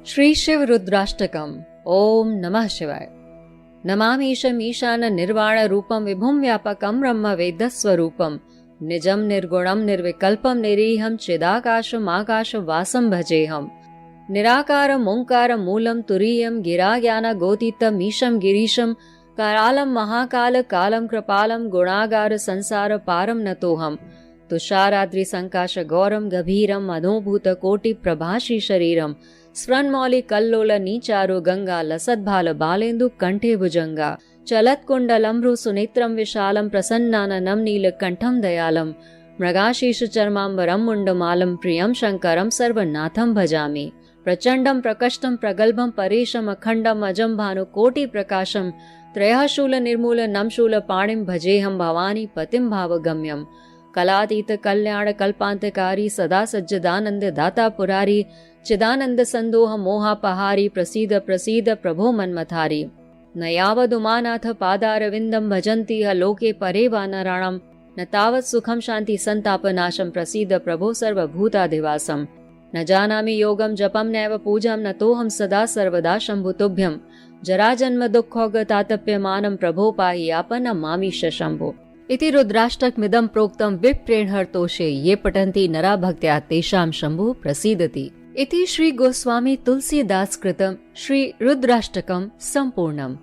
श्री शिव रुद्राष्टकम। ओम नमः शिवाय। नमामीशम ईशान निर्वाण रूपम विभुम व्यापकम ब्रह्म वेद स्वरूपम निजम निर्गुणम निर्विकल्पम निरीहम चिदाकाशम आकाश वासम भजेहम निराकारम ओंकार मूलम तुरीयम गिरा ज्ञान गोतीतम ईशम गिरीशम करालम महाकाल कालम कृपालम गुणागार संसार पारम नतोहम तुषाराद्रि संकाश गौरम गभीरम अनोभूत कोटि प्रभाषी शरीरम स्फृन्मौलि कल्लोल नीचारु गंगा लसद्भाल बालेन्दु कंठे भुजंगा चलत कुंडलम्भ्रु सुनेत्रम विशालम प्रसन्नाननम नीलकंठम दयालम मृगाशीष चर्मांबरम मुंडमालम प्रियम शंकरम सर्वनाथम भजामि प्रचंडम प्रकष्टम प्रगल्भम परेशम अखंडम अजम भानु कोटि प्रकाशम त्रयःशूल निर्मूल नमशूल पाणिम भजेहम भवानी पतिम भावगम्यम कलातीत कल्याण कल्पांतकारी सदा सज्जदानंद दाता पुरारी चिदानंद संदोह मोहापहारी प्रसीद प्रसीद प्रभो मन्मथारी न यावदुमानाथ पादारविंदम भजन्ति लोके परे वानराणाम न तावत् सुखम शांति संतापनाशम प्रसीद प्रभो सर्वभूताधिवासम न जानामि योगम जपम नैव पूजम न तोहम सदा सर्वदा शंभुतुभ्यम जराजन्म दुःखोगतातप्यमानं प्रभो पाहि आपन्नं मामीश शंभो इति रुद्राष्टकमिदं प्रोक्तं विप्रेणहर्तोषे ये पठन्ति नरा भक्त्या तेषां शंभु प्रसीदति इति श्री गोस्वामी तुलसीदास कृतं श्री रुद्राष्टकम संपूर्णम।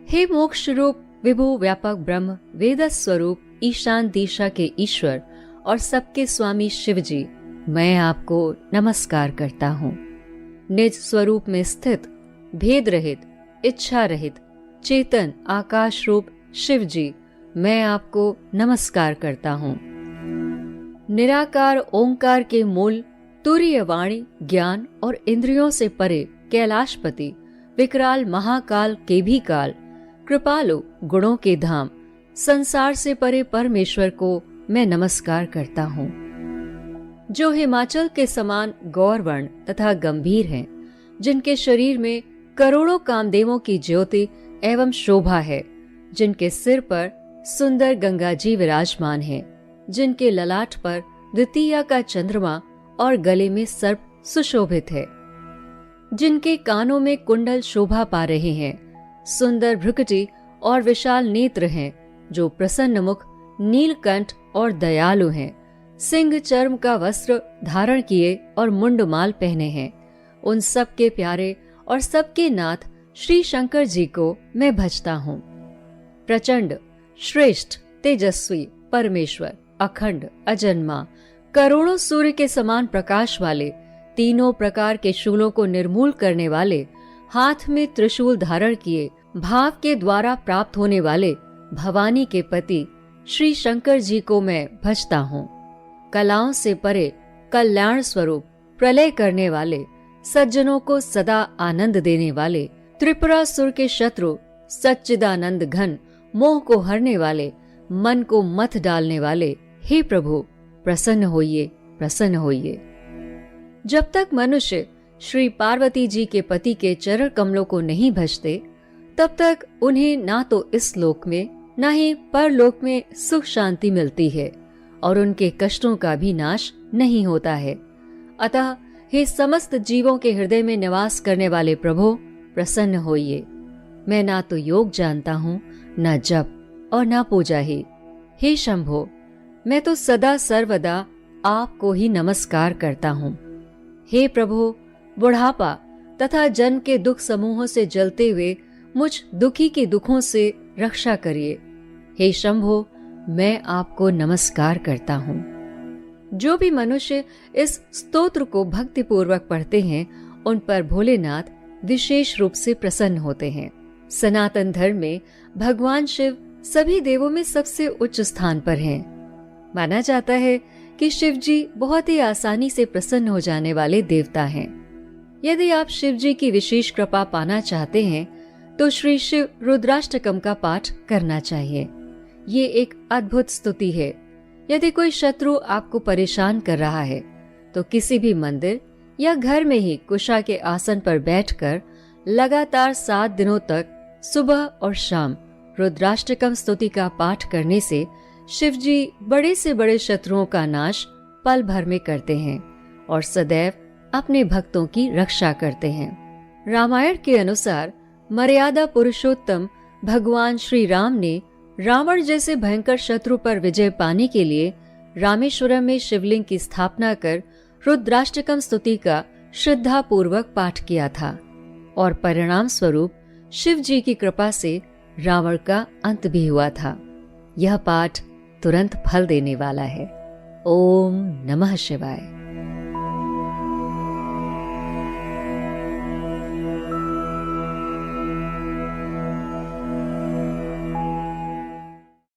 हे मोक्ष रूप विभु व्यापक ब्रह्म वेद स्वरूप ईशान दिशा के ईश्वर और सबके स्वामी शिव जी, मैं आपको नमस्कार करता हूँ। निज स्वरूप में स्थित भेद रहित इच्छा रहित चेतन आकाश रूप शिव जी, मैं आपको नमस्कार करता हूँ। निराकार ओंकार के मूल तुरीय वाणी ज्ञान और इंद्रियों से परे कैलाशपति विकराल महाकाल के भी काल कृपालु गुणों के धाम संसार से परे परमेश्वर को मैं नमस्कार करता हूँ, जो हिमाचल के समान गौरवर्ण तथा गंभीर हैं, जिनके शरीर में करोड़ों कामदेवों की ज्योति एवं शोभा है, जिनके सिर पर सुंदर गंगा जी विराजमान हैं, जिनके ललाट पर द्वितीया का चंद्रमा और गले में सर्प सुशोभित है, जिनके कानों में कुंडल शोभा पा रहे हैं, सुंदर भ्रुकुटी और विशाल नेत्र हैं, जो प्रसन्न मुख नीलकंठ और दयालु हैं, सिंह चर्म का वस्त्र धारण किए और मुंडमाल पहने हैं, उन सब के प्यारे और सबके नाथ श्री शंकर जी को मैं भजता हूँ। प्रचंड श्रेष्ठ तेजस्वी परमेश्वर अखंड अजन्मा करोड़ों सूर्य के समान प्रकाश वाले तीनों प्रकार के शूलों को निर्मूल करने वाले हाथ में त्रिशूल धारण किए भाव के द्वारा प्राप्त होने वाले भवानी के पति श्री शंकर जी को मैं भजता हूँ। कलाओं से परे कल्याण स्वरूप प्रलय करने वाले सज्जनों को सदा आनंद देने वाले त्रिपुरासुर के शत्रु सच्चिदानंद घन मोह को हरने वाले मन को मथ डालने वाले हे प्रभु प्रसन्न होइए प्रसन्न होइए। जब तक मनुष्य श्री पार्वती जी के पति के चरण कमलों को नहीं भजते, तब तक उन्हें ना तो इस लोक में ना ही परलोक में सुख शांति मिलती है और उनके कष्टों का भी नाश नहीं होता है। अतः हे समस्त जीवों के हृदय में निवास करने वाले प्रभु प्रसन्न होइए। मैं ना तो योग जानता हूँ, न जप और न पूजा ही। हे शंभो, मैं तो सदा सर्वदा आपको ही नमस्कार करता हूँ। हे प्रभु, बुढ़ापा तथा जन्म के दुख समूहों से जलते हुए मुझ दुखी के दुखों से रक्षा करिए। हे शंभो, मैं आपको नमस्कार करता हूँ। जो भी मनुष्य इस स्तोत्र को भक्ति पूर्वक पढ़ते हैं, उन पर भोलेनाथ विशेष रूप से प्रसन्न होते हैं। सनातन धर्म में भगवान शिव सभी देवों में सबसे उच्च स्थान पर हैं। माना जाता है कि शिव जी बहुत ही आसानी से प्रसन्न हो जाने वाले देवता हैं। यदि आप शिव जी की विशेष कृपा पाना चाहते हैं, तो श्री शिव रुद्राष्टकम का पाठ करना चाहिए। ये एक अद्भुत स्तुति है। यदि कोई शत्रु आपको परेशान कर रहा है, तो किसी भी मंदिर या घर में ही कुशा के आसन पर बैठकर लगातार 7 दिनों तक सुबह और शाम रुद्राष्टकम स्तुति का पाठ करने से शिव जी बड़े से बड़े शत्रुओं का नाश पल भर में करते हैं और सदैव अपने भक्तों की रक्षा करते हैं। रामायण के अनुसार मर्यादा पुरुषोत्तम भगवान श्री राम ने रावण जैसे भयंकर शत्रु पर विजय पाने के लिए रामेश्वरम में शिवलिंग की स्थापना कर रुद्राष्टकम स्तुति का श्रद्धा पूर्वक पाठ किया था और परिणाम स्वरूप शिव जी की कृपा से रावण का अंत भी हुआ था। यह पाठ तुरंत फल देने वाला है। ओम नमः शिवाय।